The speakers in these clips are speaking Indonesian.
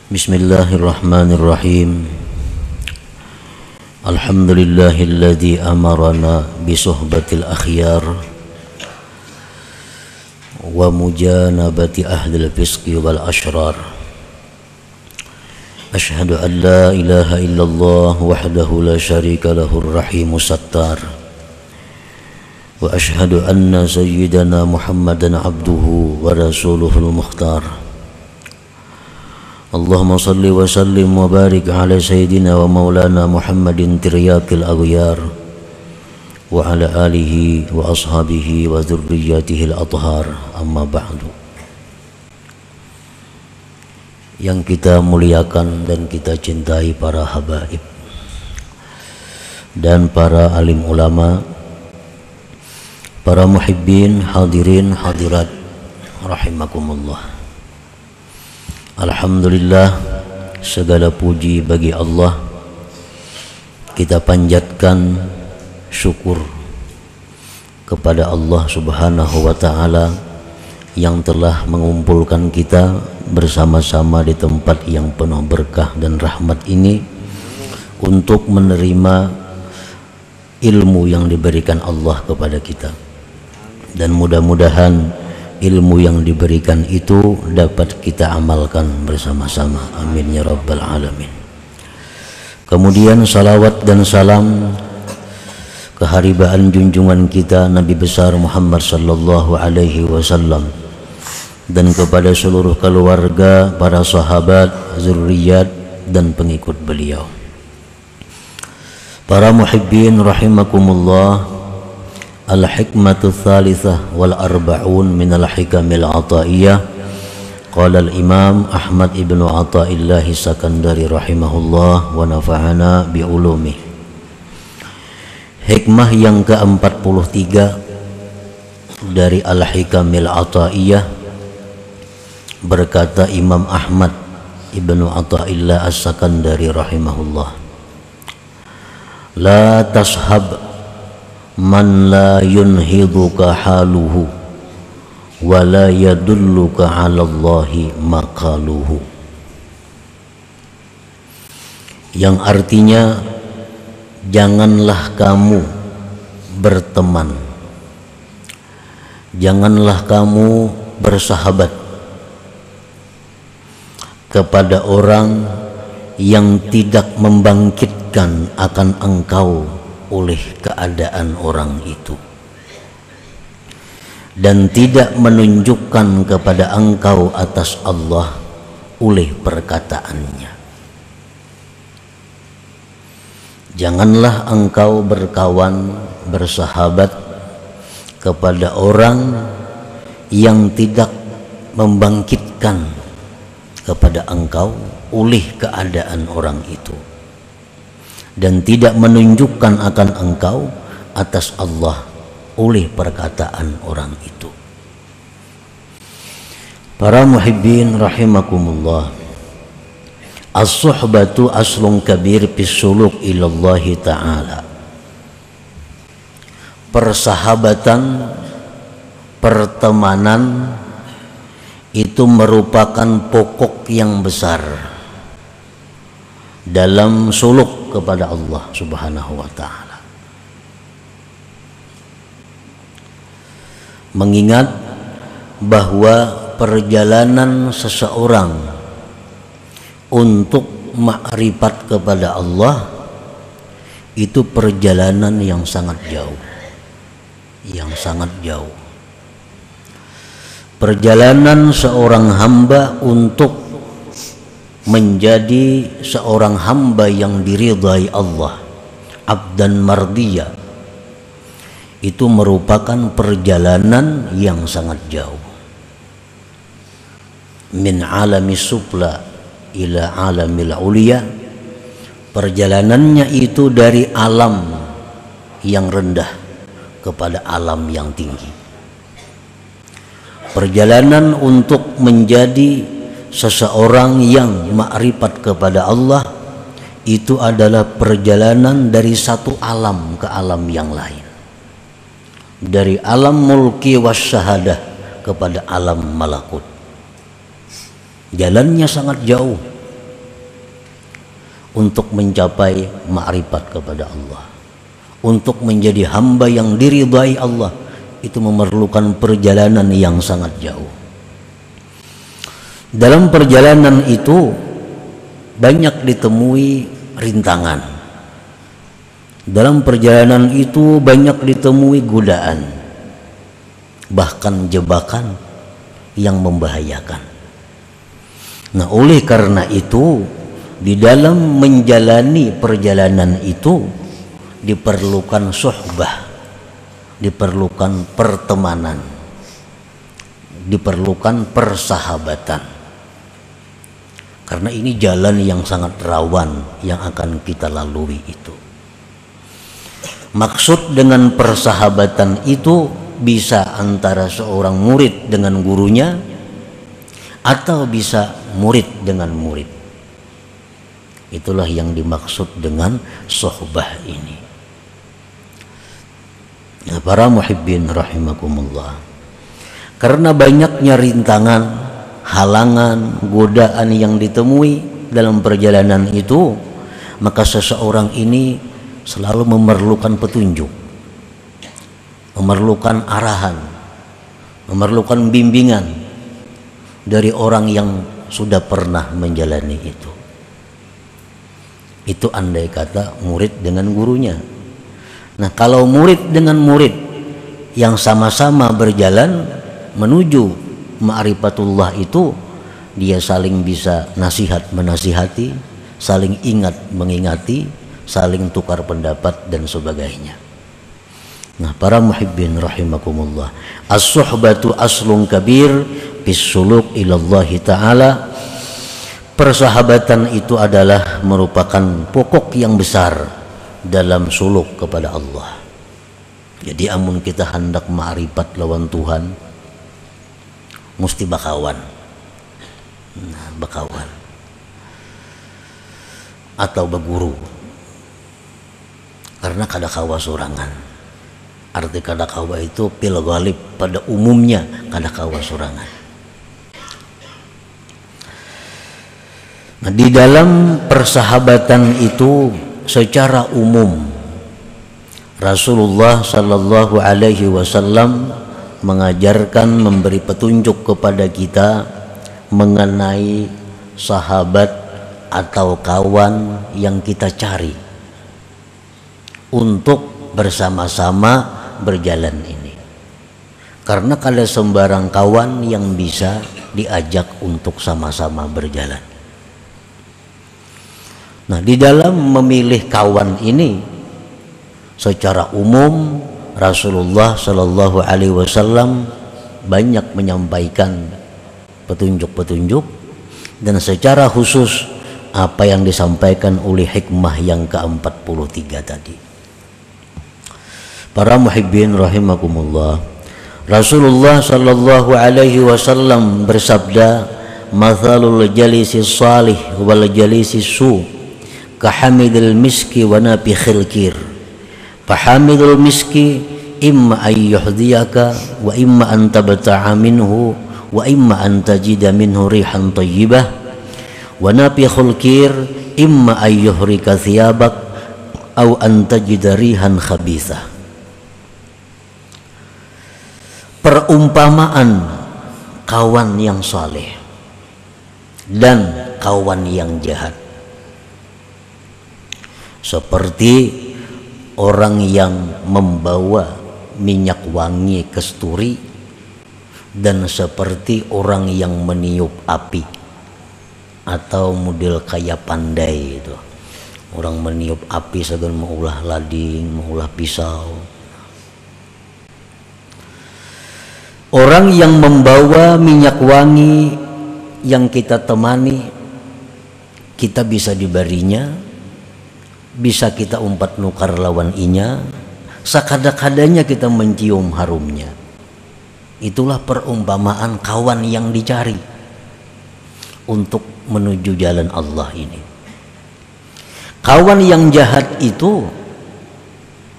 Bismillahirrahmanirrahim. Alhamdulillahilladzi amarana bisuhbatil akhyar wa mujanabati ahlil fisqi wal ashrar. Ashhadu an la ilaha illallah wahdahu la syarika lahur rahimus sattar. Wa ashhadu anna sayyidana Muhammadan abduhu wa rasuluhul mukhtar. Allahumma salli wa sallim wa barik ala sayyidina wa maulana Muhammadin tiryakil aghyar wa ala alihi wa ashabihi wa dzurriyyatihi al-athhar, amma ba'du. Yang kita muliakan dan kita cintai para habaib dan para alim ulama, para muhibbin, hadirin hadirat rahimakumullah. Alhamdulillah, segala puji bagi Allah. Kita panjatkan syukur kepada Allah Subhanahu wa ta'ala yang telah mengumpulkan kita bersama-sama di tempat yang penuh berkah dan rahmat ini untuk menerima ilmu yang diberikan Allah kepada kita, dan mudah-mudahan ilmu yang diberikan itu dapat kita amalkan bersama-sama. Amin ya rabbal alamin. Kemudian salawat dan salam keharibaan junjungan kita Nabi besar Muhammad sallallahu alaihi wasallam dan kepada seluruh keluarga, para sahabat, zurriyat dan pengikut beliau. Para muhibbin rahimakumullah, al-hikmatu tsalitsah wal arba'un minal hikamil ataiyah. Qala al-imam Ahmad ibnu Athaillah Sakandari rahimahullah wa nafa'ana bi ulumi. Hikmah yang ke-43 dari al-hikamil ataiyah, berkata Imam Ahmad ibnu Athaillah As-Sakandari rahimahullah, la tashab man la yunhiduka haluhu wa la yadulluka ala Allahi maqaluhu. Yang artinya, janganlah kamu berteman, janganlah kamu bersahabat kepada orang yang tidak membangkitkan akan engkau oleh keadaan orang itu, dan tidak menunjukkan kepada engkau atas Allah oleh perkataannya. Janganlah engkau berkawan, bersahabat kepada orang yang tidak membangkitkan kepada engkau oleh keadaan orang itu, dan tidak menunjukkan akan engkau atas Allah oleh perkataan orang itu. Para muhibbin rahimakumullah, as-suhbatu aslun kabir fis suluk ilallahi ta'ala. Persahabatan, pertemanan itu merupakan pokok yang besar dalam suluk kepada Allah Subhanahu wa ta'ala. Mengingat bahwa perjalanan seseorang untuk makrifat kepada Allah itu perjalanan yang sangat jauh, Perjalanan seorang hamba untuk menjadi seorang hamba yang diridhai Allah, abdan mardiyah, itu merupakan perjalanan yang sangat jauh. Min alami sufla ila alamil ulia, perjalanannya itu dari alam yang rendah kepada alam yang tinggi. Perjalanan untuk menjadi seseorang yang makrifat kepada Allah itu adalah perjalanan dari satu alam ke alam yang lain, dari alam mulki wasyahadah kepada alam malakut. Jalannya sangat jauh, untuk mencapai ma'rifat kepada Allah, untuk menjadi hamba yang diridhai Allah, itu memerlukan perjalanan yang sangat jauh. Dalam perjalanan itu banyak ditemui rintangan. Dalam perjalanan itu banyak ditemui godaan, bahkan jebakan yang membahayakan. Nah, oleh karena itu, di dalam menjalani perjalanan itu diperlukan suhbah, diperlukan pertemanan, diperlukan persahabatan. Karena ini jalan yang sangat rawan yang akan kita lalui itu. Maksud dengan persahabatan itu bisa antara seorang murid dengan gurunya, atau bisa murid dengan murid. Itulah yang dimaksud dengan sohbah ini. Nah, para muhibbin rahimakumullah, karena banyaknya rintangan, halangan, godaan yang ditemui dalam perjalanan itu, maka seseorang ini selalu memerlukan petunjuk, memerlukan arahan, memerlukan bimbingan dari orang yang sudah pernah menjalani itu. Itu andai kata murid dengan gurunya. Nah, kalau murid dengan murid yang sama-sama berjalan menuju ma'rifatullah itu, dia saling bisa nasihat menasihati, saling ingat mengingati, saling tukar pendapat dan sebagainya. Nah, para muhibbin rahimakumullah, as-suhbatu aslun kabir bis suluk ilallahi ta'ala. Persahabatan itu adalah merupakan pokok yang besar dalam suluk kepada Allah. Jadi amun kita hendak ma'rifat lawan Tuhan, mesti bakawan. Nah, bakawan atau beguru. Karena kada kawa sorangan. Arti kada kawa itu pil ghalib, pada umumnya kada kawa sorangan. Nah, di dalam persahabatan itu secara umum Rasulullah sallallahu alaihi wasallam mengajarkan, memberi petunjuk kepada kita mengenai sahabat atau kawan yang kita cari untuk bersama-sama berjalan ini. Karena kada sembarang kawan yang bisa diajak untuk sama-sama berjalan. Nah, di dalam memilih kawan ini secara umum Rasulullah Shallallahu Alaihi Wasallam banyak menyampaikan petunjuk-petunjuk, dan secara khusus apa yang disampaikan oleh hikmah yang ke-43 tadi. Para muhibbin rahimakumullah, Rasulullah Shallallahu Alaihi Wasallam bersabda, "Mathalul jalisi salih wal jalisi su kahamidil miski wa nafikhil kir. Fahamidul miski imma an yuhdiyaka wa imma an tabta'a minhu wa imma an tajida minhu rihan tayyibah wa nafikhul kir imma an yuhrika thiyabak aw an tajida rihan khabithah." Perumpamaan kawan yang saleh dan kawan yang jahat seperti orang yang membawa minyak wangi kasturi dan seperti orang yang meniup api, atau model kayak pandai itu, orang meniup api segan mengulah lading, mengulah pisau. Orang yang membawa minyak wangi yang kita temani, kita bisa dibarinya, bisa kita umpat nukar lawan inya, sakada-kadanya kita mencium harumnya. Itulah perumpamaan kawan yang dicari untuk menuju jalan Allah ini. Kawan yang jahat itu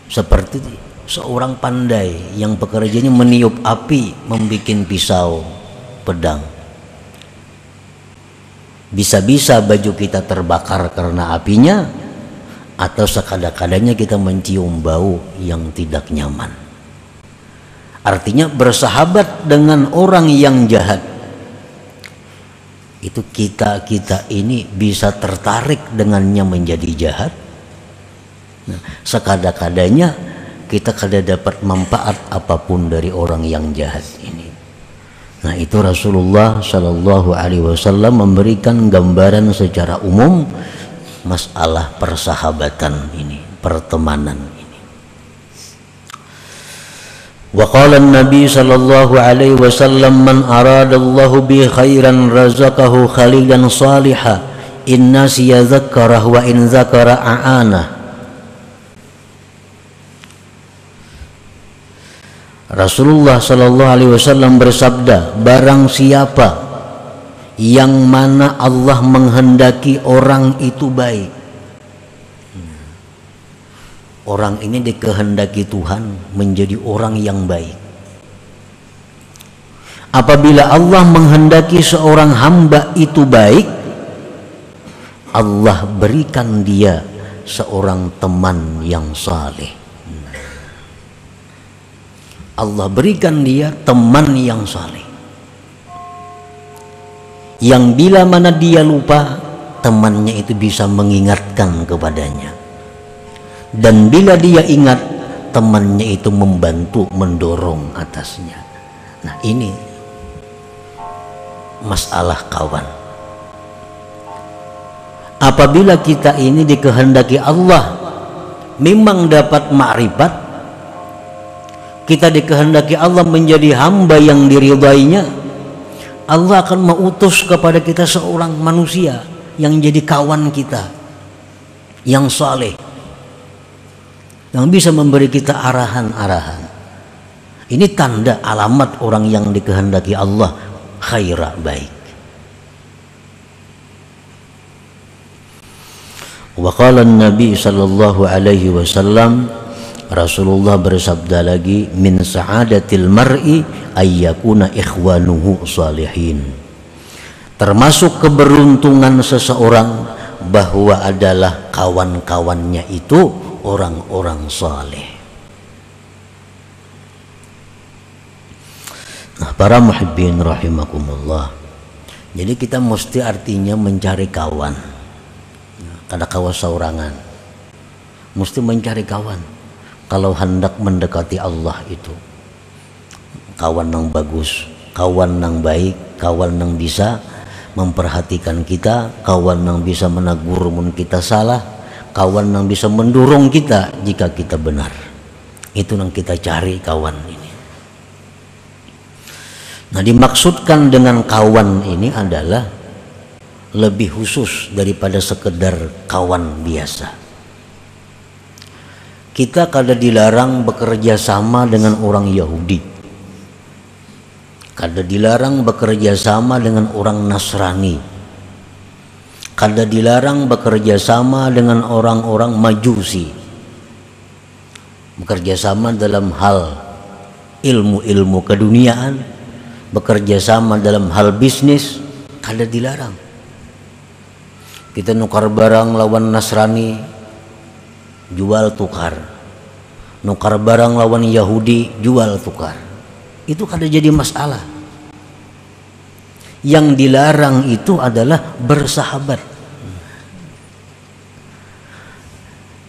seperti seorang pandai yang pekerjaannya meniup api, membuat pisau, pedang. Bisa-bisa baju kita terbakar karena apinya, atau sekadang-kadangnya kita mencium bau yang tidak nyaman. Artinya bersahabat dengan orang yang jahat, itu kita ini bisa tertarik dengannya menjadi jahat. Nah, sekadang-kadangnya kita kada dapat manfaat apapun dari orang yang jahat ini. Nah, itu Rasulullah Shallallahu Alaihi Wasallam memberikan gambaran secara umum masalah persahabatan ini, pertemanan ini. Wa qala an-nabi sallallahu alaihi wasallam man aradallahu bi khairan razaqahu khalilan salihah in nasiya dzakkarah wa in dzakara a'ana. Rasulullah sallallahu alaihi wasallam bersabda, barang siapa yang mana Allah menghendaki orang itu baik, orang ini dikehendaki Tuhan menjadi orang yang baik. Apabila Allah menghendaki seorang hamba itu baik, Allah berikan dia seorang teman yang saleh. Allah berikan dia teman yang saleh, yang bila mana dia lupa, temannya itu bisa mengingatkan kepadanya, dan bila dia ingat, temannya itu membantu mendorong atasnya. Nah, ini masalah kawan. Apabila kita ini dikehendaki Allah memang dapat ma'rifat, kita dikehendaki Allah menjadi hamba yang diridainya, Allah akan mengutus kepada kita seorang manusia yang jadi kawan kita, yang saleh, yang bisa memberi kita arahan-arahan. Ini tanda alamat orang yang dikehendaki Allah khaira, baik. Wa qala an-nabi sallallahu alaihi wasallam, Rasulullah bersabda lagi, min sa'adatil mar'i ayyakuna ikhwanuhu salihin. Termasuk keberuntungan seseorang bahwa adalah kawan-kawannya itu orang-orang saleh. Nah, para muhibbin rahimakumullah, jadi kita mesti artinya mencari kawan. Kada kawan saurangan, mesti mencari kawan. Kalau hendak mendekati Allah itu kawan yang bagus, kawan yang baik, kawan yang bisa memperhatikan kita, kawan yang bisa menegur mun kita salah, kawan yang bisa mendorong kita jika kita benar. Itu yang kita cari kawan ini. Nah, dimaksudkan dengan kawan ini adalah lebih khusus daripada sekedar kawan biasa. Kita kada dilarang bekerja sama dengan orang Yahudi, kada dilarang bekerja sama dengan orang Nasrani, kada dilarang bekerja sama dengan orang-orang Majusi. Bekerja sama dalam hal ilmu-ilmu keduniaan, bekerja sama dalam hal bisnis, kada dilarang. Kita nukar barang lawan Nasrani, jual tukar, nukar barang lawan Yahudi, jual tukar, itu kada jadi masalah. Yang dilarang itu adalah bersahabat.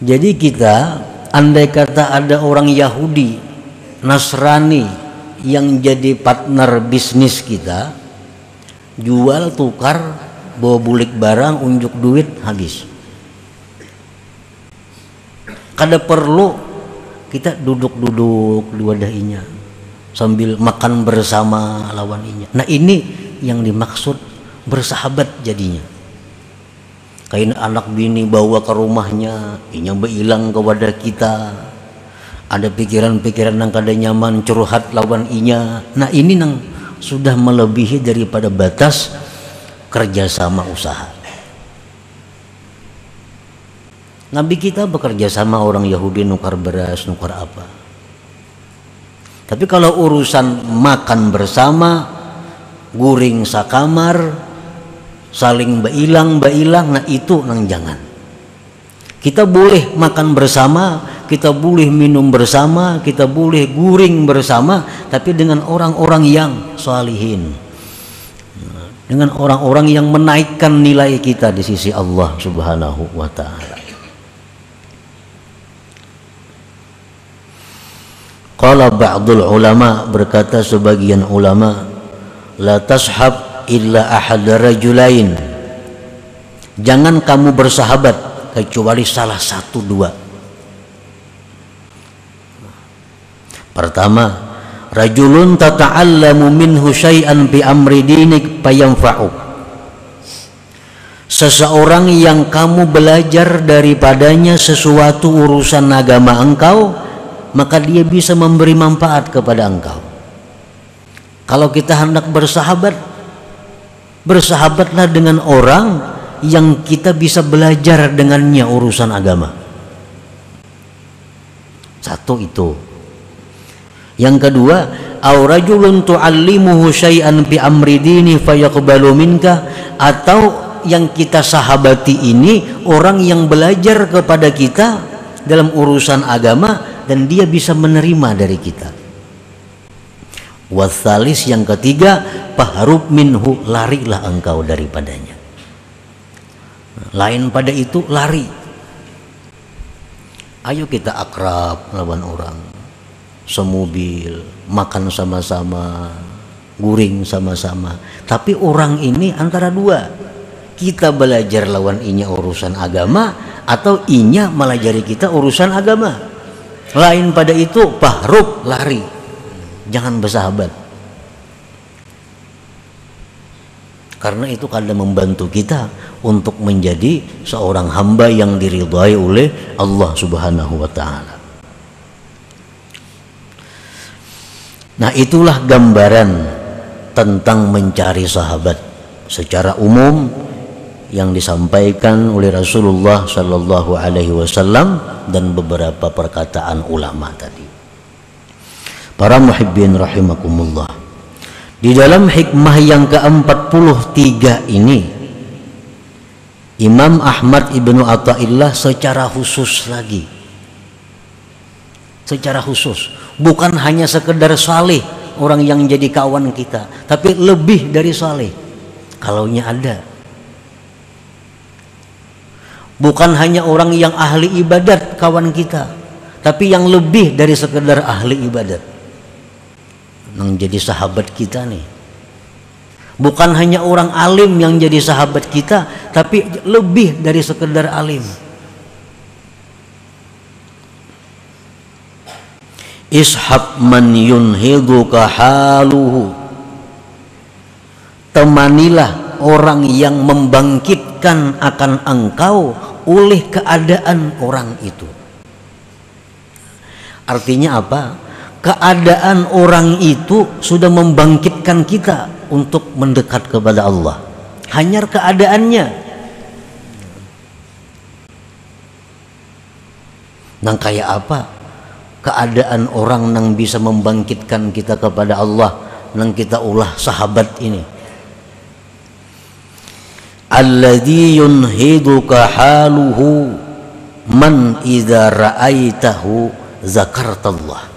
Jadi kita, andai kata ada orang Yahudi, Nasrani yang jadi partner bisnis kita, jual tukar, bawa bulik barang, unjuk duit, habis. Kada perlu kita duduk-duduk di wadahinya sambil makan bersama lawan inya. Nah, ini yang dimaksud bersahabat jadinya. Kain anak bini bawa ke rumahnya, inya beilang ke wadah kita. Ada pikiran-pikiran yang kada nyaman, curhat lawan inya. Nah, ini yang sudah melebihi daripada batas kerjasama usaha. Nabi kita bekerja sama orang Yahudi, nukar beras, nukar apa. Tapi kalau urusan makan bersama, guring sakamar, saling bailang, nah itu nang jangan. Kita boleh makan bersama, kita boleh minum bersama, kita boleh guring bersama, tapi dengan orang-orang yang salihin, dengan orang-orang yang menaikkan nilai kita di sisi Allah Subhanahu wa ta'ala. Qala ba'dul ulama, berkata sebagian ulama, la tashab illa ahad rajulain, jangan kamu bersahabat kecuali salah satu dua. Pertama, rajulun tata'allamu minhu syai'an bi amri dinik fayanfa'uk, seseorang yang kamu belajar daripadanya sesuatu urusan agama engkau, maka dia bisa memberi manfaat kepada engkau. Kalau kita hendak bersahabat, bersahabatlah dengan orang yang kita bisa belajar dengannya urusan agama. Satu itu. Yang kedua, au rajulun tu'allimuhu syai'an bi amri dini fayaqbalu minka, atau yang kita sahabati ini orang yang belajar kepada kita dalam urusan agama dan dia bisa menerima dari kita. Wasalis, yang ketiga, fahrub minhu, larilah engkau daripadanya. Lain pada itu lari. Ayo kita akrab lawan orang, semobil, makan sama-sama, guring sama-sama. Tapi orang ini antara dua, kita belajar lawan inya urusan agama, atau inya melajari kita urusan agama. Lain pada itu fahrub, lari, jangan bersahabat. Karena itu kadang membantu kita untuk menjadi seorang hamba yang diridhai oleh Allah Subhanahu wa ta'ala. Nah, itulah gambaran tentang mencari sahabat secara umum yang disampaikan oleh Rasulullah Sallallahu Alaihi Wasallam dan beberapa perkataan ulama tadi. Para muhibbin rahimakumullah, di dalam hikmah yang ke-43 ini, Imam Ahmad Ibnu Athaillah secara khusus lagi, secara khusus, bukan hanya sekedar saleh orang yang jadi kawan kita, tapi lebih dari saleh kalaunya ada. Bukan hanya orang yang ahli ibadat kawan kita, tapi yang lebih dari sekedar ahli ibadat yang jadi sahabat kita nih. Bukan hanya orang alim yang jadi sahabat kita, tapi lebih dari sekedar alim. Ishab man yunhiduka haluhu, temanilah orang yang membangkitkan akan engkau oleh keadaan orang itu. Artinya apa? Keadaan orang itu sudah membangkitkan kita untuk mendekat kepada Allah. Hanya keadaannya. Nang kayak apa? Keadaan orang yang bisa membangkitkan kita kepada Allah, nang kita ulah sahabat ini. Alladzi yunhiduka haluhu man idza ra'aitahu zakartallah.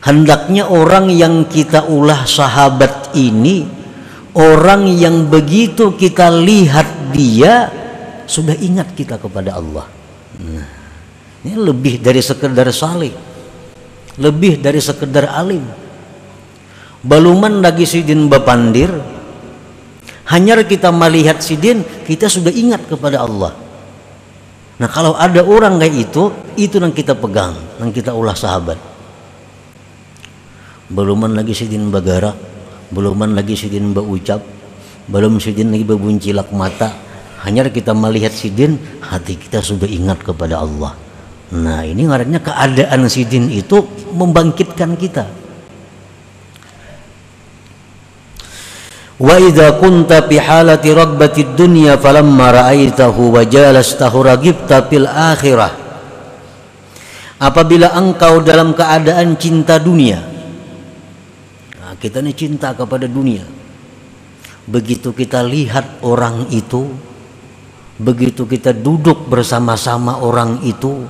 Hendaknya orang yang kita ulah sahabat ini orang yang begitu kita lihat dia sudah ingat kita kepada Allah. Nah, ini lebih dari sekedar saleh, lebih dari sekedar alim. Baluman lagi sidin bapandir, hanya kita melihat sidin kita sudah ingat kepada Allah. Nah, kalau ada orang kayak itu yang kita pegang, yang kita ulah sahabat. Beluman lagi sidin bagara, beluman lagi sidin baucap, belum sidin lagi bebuncilak mata, hanya kita melihat sidin hati kita sudah ingat kepada Allah. Nah, ini ngarannya keadaan sidin itu membangkitkan kita. Wa idza kunta fi halati ragbati dunya falamma ra'aitahu wa jalastahu ragibta fil akhirah. Apabila engkau dalam keadaan cinta dunia, nah, kita ini cinta kepada dunia. begitu kita lihat orang itu, begitu kita duduk bersama-sama orang itu,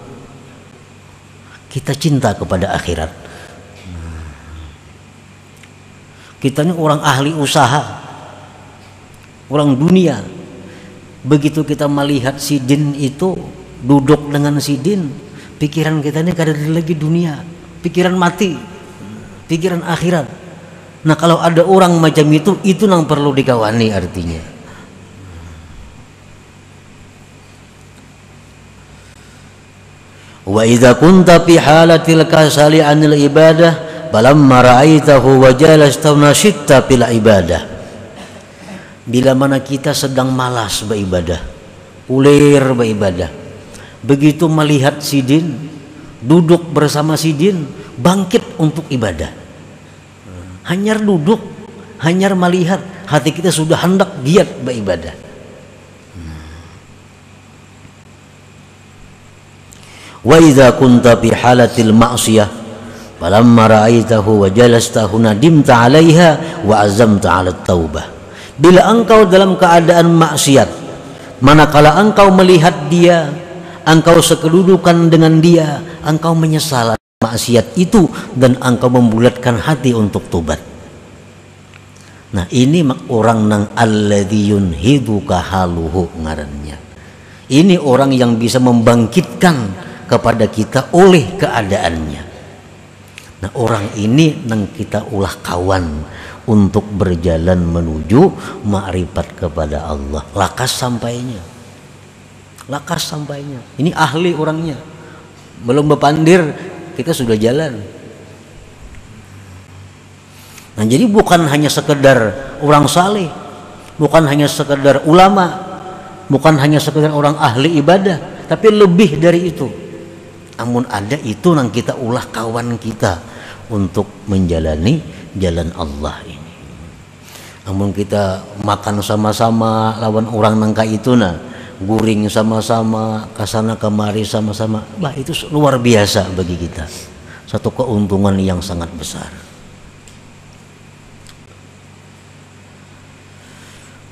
kita cinta kepada akhirat. Kita ini orang ahli usaha, orang dunia. Begitu kita melihat si Din itu duduk dengan si Din, pikiran kita ini kada lagi dunia, pikiran mati, pikiran akhirat. Nah kalau ada orang macam itu yang perlu dikawani artinya. Wa idza kunta fi halatil kasali 'anil ibadah falamma ra'aitahu wa jalasta nashitta fil ibadah. Bila mana kita sedang malas beribadah, ulir beribadah, begitu melihat si Din, duduk bersama si Din, bangkit untuk ibadah. Hanyar duduk, hanyar melihat, hati kita sudah hendak giat beribadah. Wa idza kunta fi halatil ma'siyah falamma ra'aitahu wa jalastahu nadimta 'alaiha wa azamta 'ala taubah. Bila engkau dalam keadaan maksiat, manakala engkau melihat dia, engkau sekedudukan dengan dia, engkau menyesal maksiat itu dan engkau membulatkan hati untuk tobat. Nah ini orang nang alladzi yunhiduka haluhu ngarannya. Ini orang yang bisa membangkitkan kepada kita oleh keadaannya. Nah orang ini nang kita ulah kawan untuk berjalan menuju makrifat kepada Allah. Lakas sampainya. Ini ahli orangnya. Belum berpandir kita sudah jalan. Nah jadi bukan hanya sekedar orang saleh, bukan hanya sekedar ulama, bukan hanya sekedar orang ahli ibadah, tapi lebih dari itu. Namun ada itu yang kita ulah kawan kita untuk menjalani jalan Allah ini. Namun kita makan sama-sama lawan orang nangka itu guring sama-sama, kasana kemari sama-sama, bah itu luar biasa bagi kita, satu keuntungan yang sangat besar.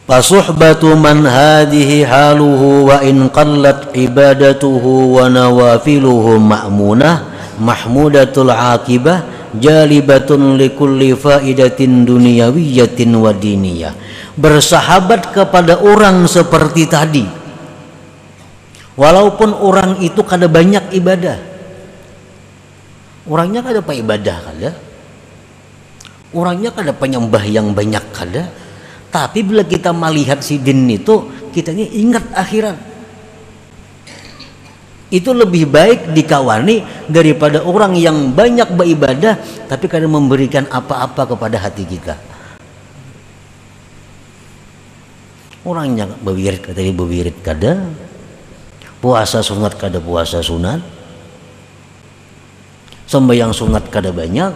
Fasuhbatu man hadhihi haluhu wa in qallat ibadatuhu wa nawafiluhu ma'munah mahmudatul aqibah jalibatun likulli faidatin dunyawiyatin wa diniyah. Bersahabat kepada orang seperti tadi, walaupun orang itu kada banyak ibadah, orangnya kada apa ibadah kada, orangnya kada penyembah yang banyak kada, tapi bila kita melihat si Din itu, kita ini ingat akhirat. Itu lebih baik dikawani daripada orang yang banyak beribadah tapi kadang memberikan apa-apa kepada hati kita. Orangnya berwirid kada, puasa sunat kada puasa sunat, sembahyang sunat kada banyak,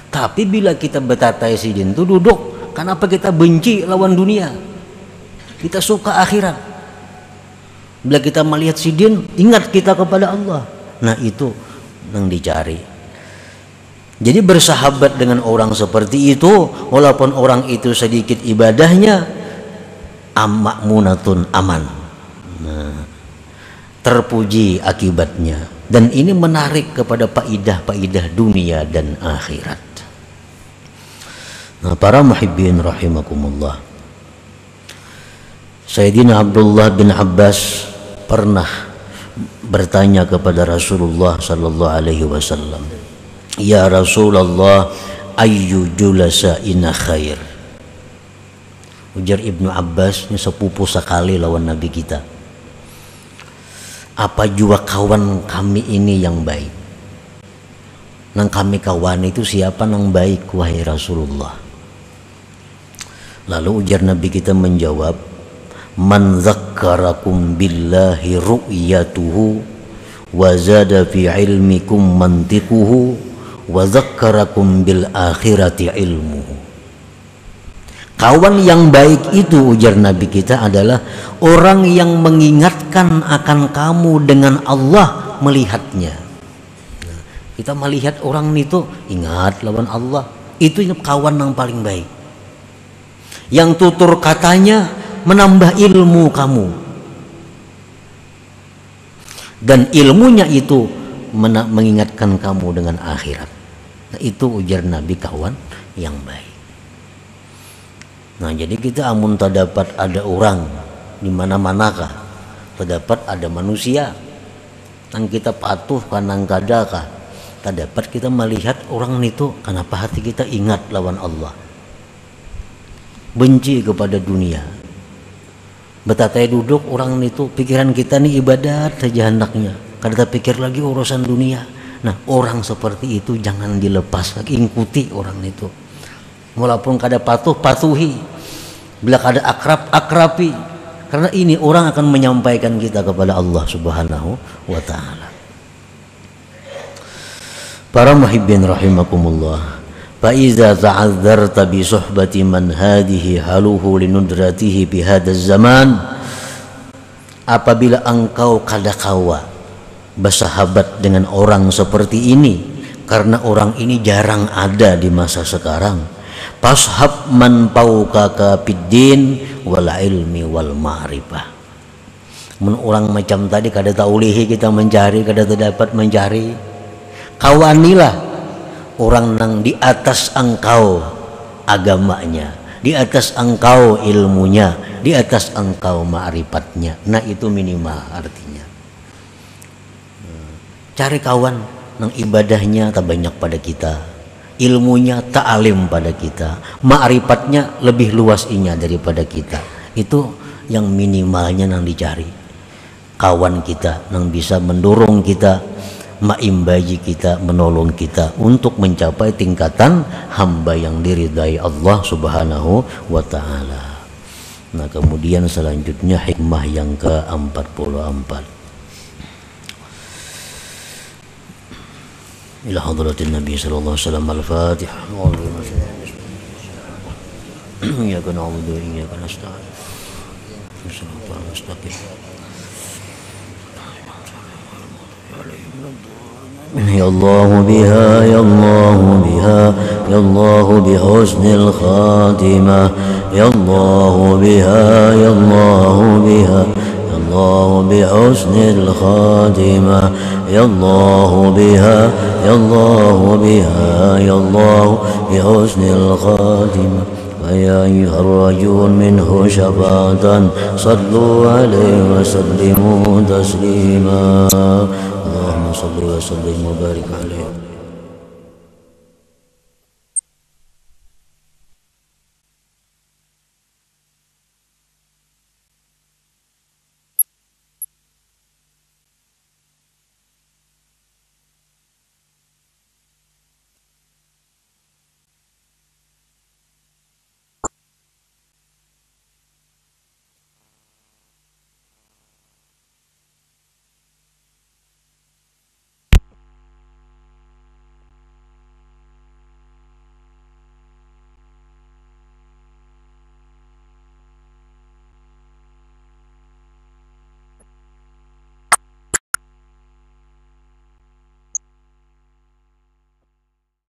tapi bila kita betatai si Din itu duduk, kenapa kita benci lawan dunia, kita suka akhirat. Bila kita melihat si Din, ingat kita kepada Allah. Nah itu yang dicari. Jadi bersahabat dengan orang seperti itu, walaupun orang itu sedikit ibadahnya, ma'munatun aman. Nah, terpuji akibatnya. Dan ini menarik kepada faidah-faidah dunia dan akhirat. Nah para muhibbin rahimakumullah, Sayyidina Abdullah bin Abbas pernah bertanya kepada Rasulullah sallallahu alaihi wasallam, "Ya Rasulullah, ayyu julasa'ina khair?" Ujar Ibnu Abbas, ini sepupu sekali lawan Nabi kita. Apa jua kawan kami ini yang baik? Nang kami kawan itu siapa nang baik wahai Rasulullah? Lalu ujar Nabi kita menjawab, man zakkarakum billahi ru'yatuhu wa zada fi ilmikum mantiquhu wa zakkarakum bil akhirati ilmuhu. Kawan yang baik itu ujar Nabi kita adalah orang yang mengingatkan akan kamu dengan Allah melihatnya. Kita melihat orang itu ingat lawan Allah, itu kawan yang paling baik. yang tutur katanya menambah ilmu kamu, dan ilmunya itu mengingatkan kamu dengan akhirat. Nah, itu ujar Nabi kawan yang baik. Nah, jadi kita amun terdapat ada orang di mana-manakah, terdapat ada manusia yang kita patuh kanang kadakah, terdapat kita melihat orang itu, kenapa hati kita ingat lawan Allah, benci kepada dunia. Betatai duduk orang itu, pikiran kita nih ibadat saja hendaknya, kada pikir lagi urusan dunia. Nah, orang seperti itu jangan dilepas lagi, ikuti orang itu. Walaupun kada patuh, patuhi. Bila kada akrab, akrabi. Karena ini orang akan menyampaikan kita kepada Allah Subhanahu wa ta'ala. Para muhibbin rahimakumullah, fa iza ta'adzarta bi suhbati man hadihi haluhu linudratihi bi hadzal zaman, apabila engkau kada kawa bersahabat dengan orang seperti ini, karena orang ini jarang ada di masa sekarang, fashab man fawqaka fiddin wal ilmi wal ma'rifah. Men orang macam tadi kada taulihi kita mencari, kada terdapat mencari, kawanilah orang nang di atas engkau agamanya, di atas engkau ilmunya, di atas engkau ma'rifatnya. Nah, itu minimal artinya. Cari kawan nang ibadahnya tak banyak pada kita, ilmunya tak alim pada kita, ma'rifatnya lebih luas inya daripada kita. Itu yang minimalnya nang dicari. Kawan kita nang bisa mendorong kita, maimbaji kita, menolong kita untuk mencapai tingkatan hamba yang diridai Allah Subhanahu wa ta'ala. Nah, kemudian selanjutnya hikmah yang ke-44. Ila hadratin Nabi sallallahu alaihi wasallam. Al-Fatihah. Iyyaka na'budu wa iyyaka nasta'in. Shiratal mustaqim. Ya Allah biha, ya Allah biha, ya Allah bihusnil khatimah, ya Allah biha, ya Allah biha, ya Allah bihusnil khatimah, ya Allah biha, ya Allah biha, ya Allah bihusnil khatimah. ويا أيها الرجل منه شفاعة صلوا عليه وسلموا تسليما. اللهم صل وسلم وبارك عليه.